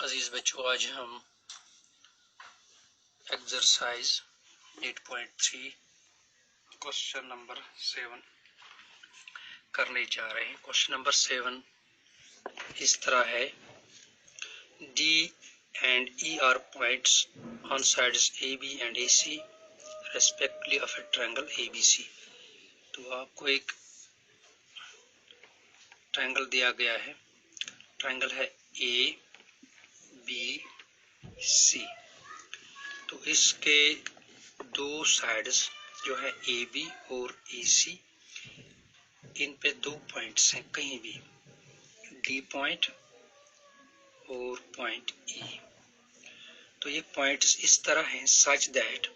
अजीज बच्चों, आज हम एक्सरसाइज 8.3 क्वेश्चन नंबर 7 करने जा रहे हैं। क्वेश्चन नंबर 7 इस तरह है, D and E are points on sides A B and A C respectively of a triangle A B C. तो आपको एक ट्रायंगल दिया गया है। ट्रायंगल है ए बी सी। तो इसके दो साइड्स जो है ए बी और ए सी, इन पे दो पॉइंट्स हैं, कहीं भी डी पॉइंट और पॉइंट ई। तो ये पॉइंट्स इस तरह हैं such that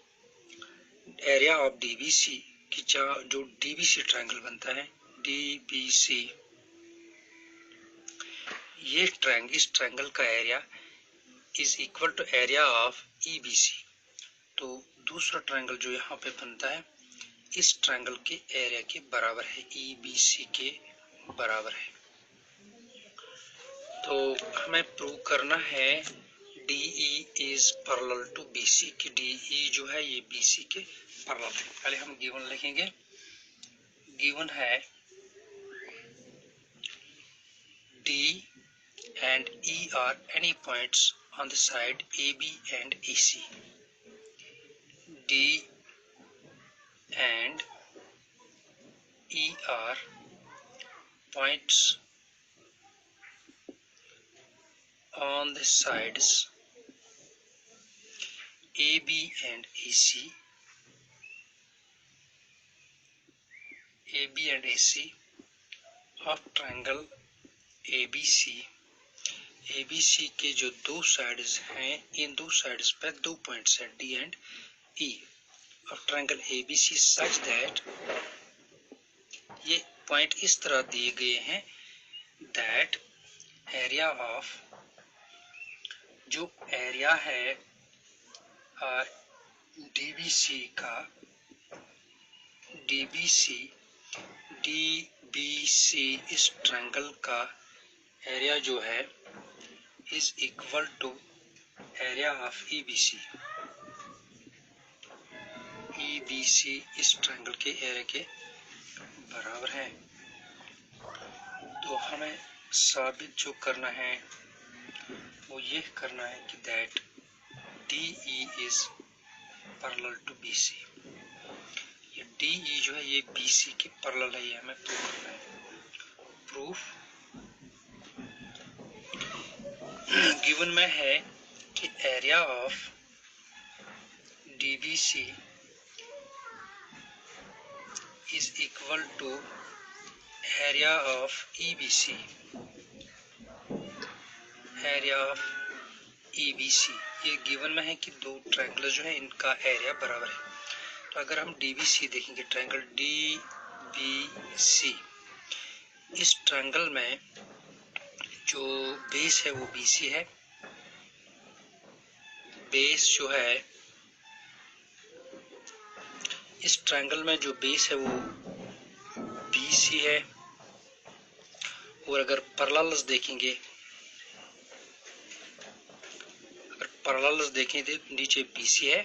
area of DBC की जो डीबीसी ट्रायंगल बनता है, डीबीसी, ये इस ट्रायंगल का area is equal to area of EBC. तो दूसरा ट्रायंगल जो यहाँ पे बनता है इस ट्रायंगल के एरिया के बराबर है, ईबीसी के बराबर है। तो हमें प्रूव करना है DE is parallel to BC, कि डीई जो है ये बीसी के पैरेलल है। पहले हम गिवन लिखेंगे। गिवन है D and E are any points on the side A B and A C. D and E are points on the sides AB and AC, AB and AC of triangle ABC। ABC के जो दो sides हैं, इन दो sides पे दो points हैं, D and E of triangle ABC such that, ये point इस तरह दिए गए हैं that एरिया ऑफ, जो एरिया है डीबीसी का, डीबीसी इस ट्रायंगल का एरिया जो है is equal to area of EBC. EBC इस ट्रायंगल के एरिया के बराबर है। तो हमें साबित जो करना है वो ये करना है कि that DE is parallel to BC. ये डीई जो है ये बीसी के पैरेलल है, ये हमें प्रूव करना है। प्रूफ गिवन में है कि area of DBC is equal to area of EBC, area of EBC. ये गिवन में है कि दो ट्रायंगल जो है इनका एरिया बराबर है। तो अगर हम डीबीसी देखेंगे, ट्रायंगल डीबीसी, इस ट्रायंगल में जो बेस है वो बीसी है। बेस जो है इस ट्रायंगल में जो बेस है वो बीसी है। और अगर पैरेलल्स देखेंगे, अगर पैरेलल्स देखें तो नीचे बीसी है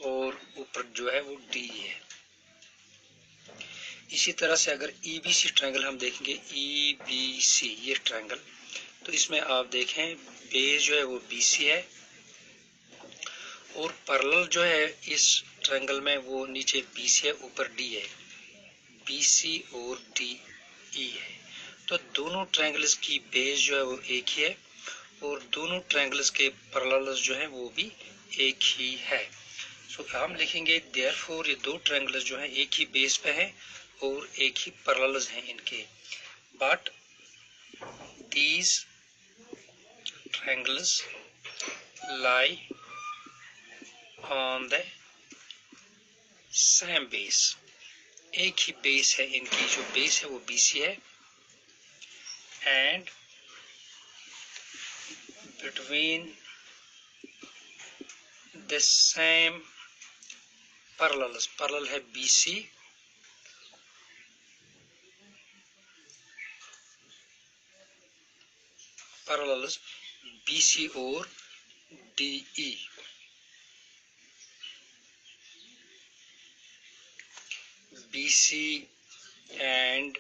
और ऊपर जो है वो डी है। इसी तरह से अगर ईबीसी ट्रायंगल हम देखेंगे, ईबीसी ये ट्रायंगल, तो इसमें आप देखें बेस जो है वो बीसी है और पैरेलल जो है इस ट्रायंगल में वो नीचे बीसी है, ऊपर डी है। बीसी और डी ई है। तो दोनों ट्रायंगल्स की बेस जो है वो एक ही है और दोनों ट्रायंगल्स के पैरेलल्स जो है वो भी एक ही है। सो हम लिखेंगे देयरफॉर ये दो ट्रायंगल्स जो है एक ही बेस पे है और एक ही पैरेलल्स हैं इनके। But these triangles lie on the same base. एक ही बेस है इनकी, जो बेस है वो बीसी है। And between the same parallels, parallel है बीसी parallels BC और DE. BC and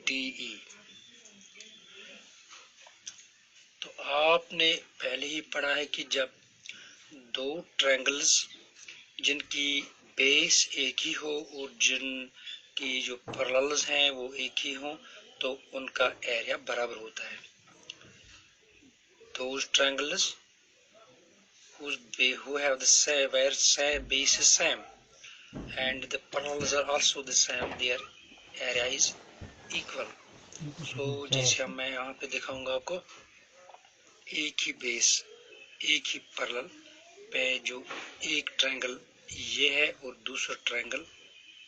DE. तो आपने पहले ही पढ़ा है कि जब दो ट्रायंगल्स जिनकी बेस एक ही हो और जिनकी जो पैरेलल्स हैं वो एक ही हो तो उनका एरिया बराबर होता है. Those triangles who have the same where base is same and the parallels are also the same, their area is equal. So जैसे मैं यहाँ पे दिखाऊंगा आपको, एक ही बेस एक ही पैरेलल पे जो एक ट्रायंगल ये है और दूसरा ट्रायंगल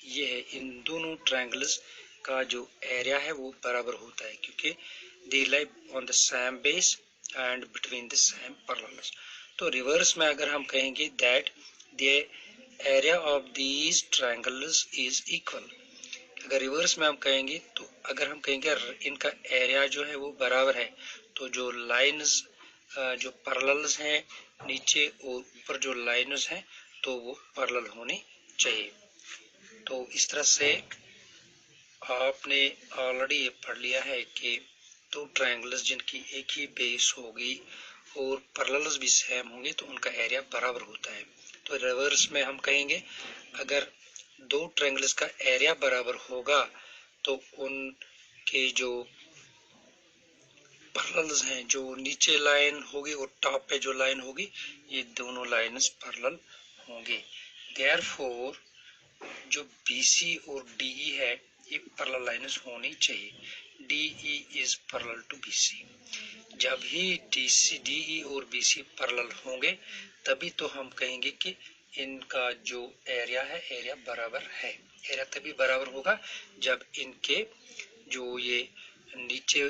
ये है, इन दोनों ट्रायंगल्स का जो एरिया है वो बराबर होता है क्योंकि they lie on the same base and between the same parallels. तो रिवर्स में अगर हम कहेंगे that the area of these triangles is equal, अगर रिवर्स में हम कहेंगे तो अगर हम कहेंगे इनका एरिया जो है वो बराबर है तो जो लाइन्स जो पैरेलल्स हैं नीचे और ऊपर जो लाइन्स हैं तो वो पैरेलल होनी चाहिए. तो इस तरह से आपने ऑलरेडी ये पढ़ लिया है कि दो ट्रायंगल्स जिनकी एक ही बेस होगी और पैरेलल्स भी सेम होंगे तो उनका एरिया बराबर होता है. तो रिवर्स में हम कहेंगे अगर दो ट्रायंगल्स का एरिया बराबर होगा तो उनके जो पैरेलल्स हैं, जो नीचे लाइन होगी और टॉप पे जो लाइन होगी, ये दोनों लाइन्स पैरेलल होंगी. देयरफॉर जो BC और DE है ये पैरेलल लाइन्स होनी चाहिए. DE is parallel to BC. जब ही DE और BC पैरेलल होंगे तभी तो हम कहेंगे कि इनका जो एरिया है एरिया बराबर है. एरिया तभी बराबर होगा जब इनके जो ये नीचे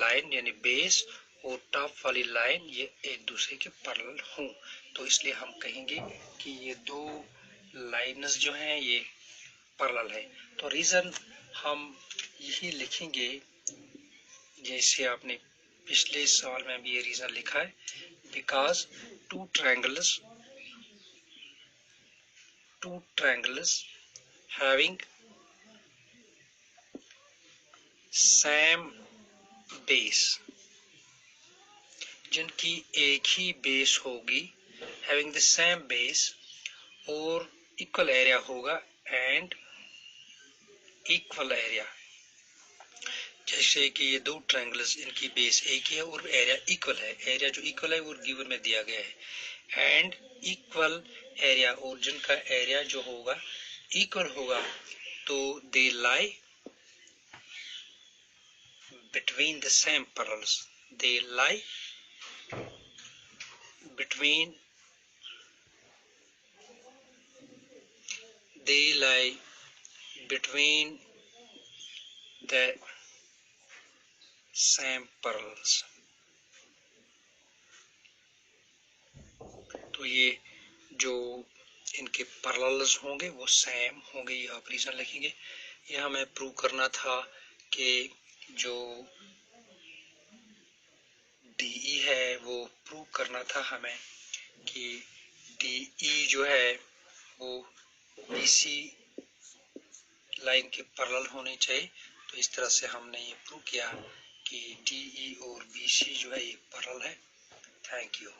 लाइन यानी बेस और टॉप वाली लाइन ये एक दूसरे के पैरेलल हों. तो इसलिए हम कहेंगे कि ये दो लाइन्स जो हैं ये पैरेलल है. तो रीजन हम यही लिखेंगे जैसे आपने पिछले सवाल में भी ये रीजन लिखा है, because two triangles having same base, जिनकी एक ही बेस होगी, हैविंग द सेम बेस और इक्वल एरिया होगा एंड इक्वल एरिया. जैसे कि ये दो ट्रायंगल्स इनकी बेस एक ही है और एरिया इक्वल है. एरिया जो इक्वल है वो गिवन में दिया गया है एंड इक्वल एरिया, और जिनका एरिया जो होगा इक्वल होगा तो दे लाई between the same parallels. They lie between the same parallels. तो ये जो इनके पैरेलल्स होंगे वो सेम होंगे, ये आप रीजन लिखेंगे. ये हमें प्रूव करना था कि जो DE है वो प्रूव करना था हमें कि DE जो है वो BC लाइन के पैरेलल होनी चाहिए. तो इस तरह से हमने ये प्रूव किया कि DE और BC जो है ये पैरेलल है. Thank you.